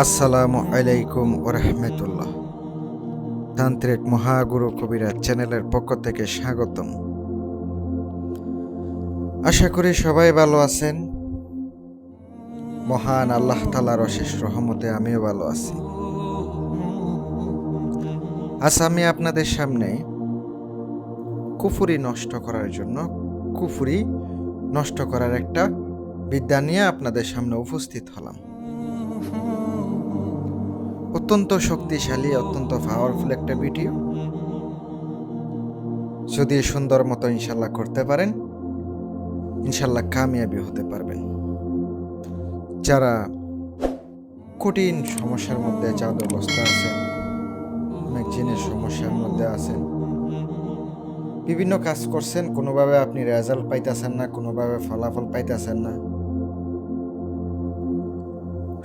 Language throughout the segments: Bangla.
আসসালামু আলাইকুম ওরহমতুল্লাহ। তান্ত্রিক মহাগুরু কবিরাজ চ্যানেলের পক্ষ থেকে স্বাগতম। আশা করি সবাই ভালো আছেন। মহান আল্লাহ তাআলার অশেষ রহমতে আমিও ভালো আছি। আজ আমি আপনাদের সামনে কুফরি নষ্ট করার জন্য কুফরি নষ্ট করার একটা বিদ্যা নিয়ে আপনাদের সামনে উপস্থিত হলাম। অত্যন্ত শক্তিশালী, অত্যন্ত পাওয়ারফুল একটা ভিডিও। যদি সুন্দর মতো ইনশাল্লাহ করতে পারেন, ইনশাল্লাহ কামিয়াবি হতে পারবেন। যারা কঠিন সমস্যার মধ্যে চাদগ্রস্ত আছেন, অনেক জিনিস সমস্যার মধ্যে আছেন, বিভিন্ন কাজ করছেন, কোনোভাবে আপনি রেজাল্ট পাইতেছেন না, কোনোভাবে ফলাফল পাইতেছেন না,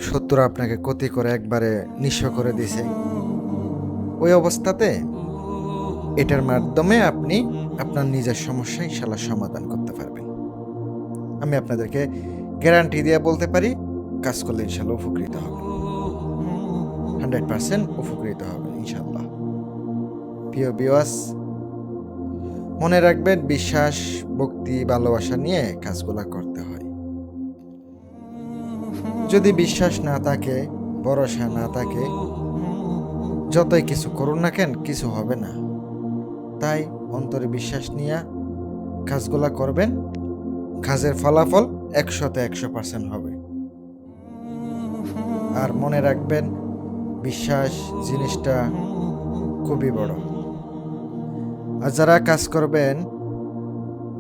শত্রু আপনাকে ক্ষতি করে একবারে নিঃস্ব করে দিছে, ওই অবস্থাতে এটার মাধ্যমে আপনি আপনার নিজের সমস্যা ইনশাল্লাহ সমাধান করতে পারবেন। আমি আপনাদেরকে গ্যারান্টি দিয়ে বলতে পারি, কাজ করলে ইনশাল্লাহ উপকৃত হবেন, 100% উপকৃত হবেন ইনশাল্লাহ। প্রিয় ভিউয়ার্স, মনে রাখবেন, বিশ্বাস, ভক্তি, ভালোবাসা নিয়ে কাজগুলা করতে হয়। যদি বিশ্বাস না থাকে, ভরসা না থাকে, যতই কিছু করুন না কেন, কিছু হবে না। তাই অন্তরে বিশ্বাস নিয়ে কাজগুলা করবেন, কাজের ফলাফল 100% হবে। আর মনে রাখবেন, বিশ্বাস জিনিসটা খুবই বড়। আর যারা কাজ করবেন,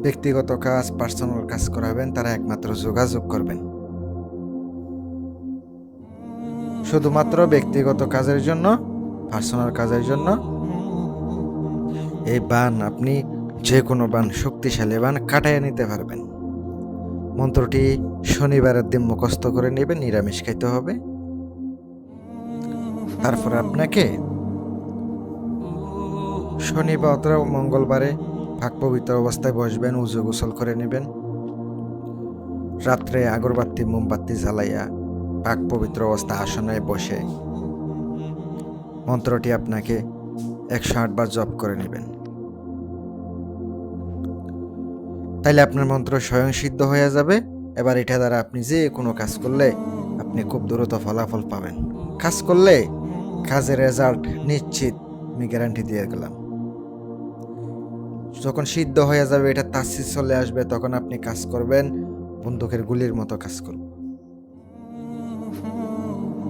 ব্যক্তিগত কাজ, পার্সোনাল কাজ করাবেন, তারা একমাত্র যোগাযোগ করবেন। শুধুমাত্র ব্যক্তিগত কাজের জন্য, পার্সোনাল কাজের জন্য এই বান, আপনি যে কোনো বান, শক্তিশালী বান কাটাইয়া নিতে পারবেন। মন্ত্রটি শনিবারের দিন মুখস্থ করে নেবেন, নিরামিষ খাইতে হবে। তারপর আপনাকে শনিবার অথবা মঙ্গলবারে পাক পবিত্র অবস্থায় বসবেন, উজু গোসল করে নেবেন। রাত্রে আগরবাতি মোমবাতি জ্বালাইয়া পাক পবিত্র অবস্থা আসনে বসে মন্ত্রটি আপনাকে 108 বার জপ করে নেবেন। তাইলে আপনার মন্ত্র স্বয়ং সিদ্ধ হয়ে যাবে। এবার এটা দ্বারা আপনি যে কোনো কাজ করলে আপনি খুব দ্রুত ফলাফল পাবেন। কাজ করলে কাজের রেজাল্ট নিশ্চিত, আমি গ্যারান্টি দিয়ে গেলাম। যখন সিদ্ধ হয়ে যাবে, এটা তাসিস চলে আসবে, তখন আপনি কাজ করবেন বন্দুকের গুলির মতো কাজ করবেন।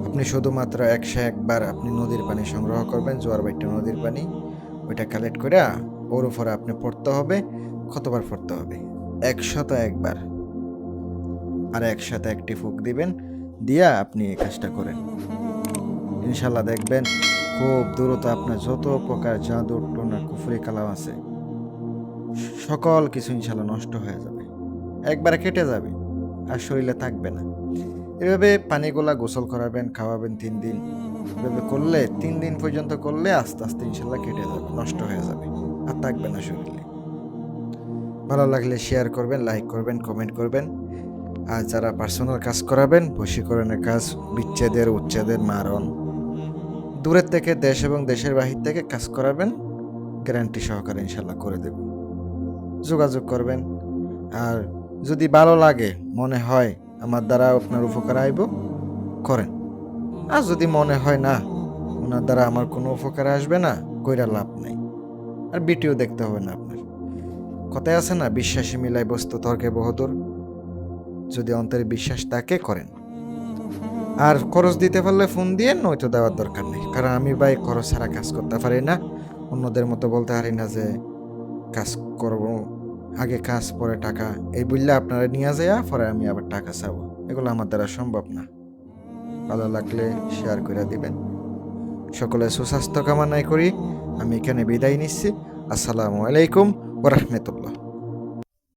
আপনি শুধুমাত্র 101 বার আপনি নদীর পানি সংগ্রহ করবেন, জোয়ার বাইটা নদীর পানি, ওইটা কালেক্ট করে ওর উপরে আপনি পড়তে হবে। কতবার পড়তে হবে? 101 বার। আর 101টি ফুঁক দিবেন, দিয়া আপনি এই কাজটা করেন। ইনশাল্লাহ দেখবেন খুব দ্রুত আপনার যত প্রকার জাদু টোনা কুফরি কালাম আছে সকল কিছু ইনশাল্লাহ নষ্ট হয়ে যাবে, একবারে কেটে যাবে, আর শরীরে থাকবে না। এভাবে পানিগুলা গোসল করাবেন, খাওয়াবেন 3 দিন। এভাবে করলে 3 দিন পর্যন্ত করলে আস্তে আস্তে ইনশাল্লাহ কেটে যাবে, নষ্ট হয়ে যাবে, আর থাকবে না শরীরে। ভালো লাগলে শেয়ার করবেন, লাইক করবেন, কমেন্ট করবেন। আর যারা পার্সোনাল কাজ করাবেন, বশীকরণের কাজ, বিচ্ছেদের, উচ্ছেদের, মারণ, দূরের থেকে, দেশ এবং দেশের বাহির থেকে কাজ করাবেন, গ্যারান্টি সহকারে ইনশাল্লাহ করে দেব। যোগাযোগ করবেন। আর যদি ভালো লাগে, মনে হয় আমার দ্বারা আপনার উপকার আইব, করেন। আর যদি মনে হয় না, ওনার দ্বারা আমার কোনো উপকার আসবে না, কইরা লাভ নাই। আর ভিডিও দেখতে হবে না আপনার। কথায় আছে না, বিশ্বাসী মিলাই বস্তু তর্কে বহুদূর। যদি অন্তরে বিশ্বাস থাকে, করেন। আর খরচ দিতে পারলে ফোন দিয়ে, নয়তো দেওয়ার দরকার নেই। কারণ আমি ভাই খরচ ছাড়া কাজ করতে পারি না। অন্যদের মতো বলতে পারি না যে কাজ করব, আগে কাজ পরে টাকা, এই বললে আপনারা নিয়ে যায়, পরে আমি আবার টাকা চাবো। এগুলো আমার দ্বারা সম্ভব না। ভালো লাগলে শেয়ার করে দিবেন। সকলে সুস্বাস্থ্য কামনাই করি আমি এখানে বিদায় নিচ্ছি। আসসালামু আলাইকুম ওয়া রাহমাতুল্লাহ।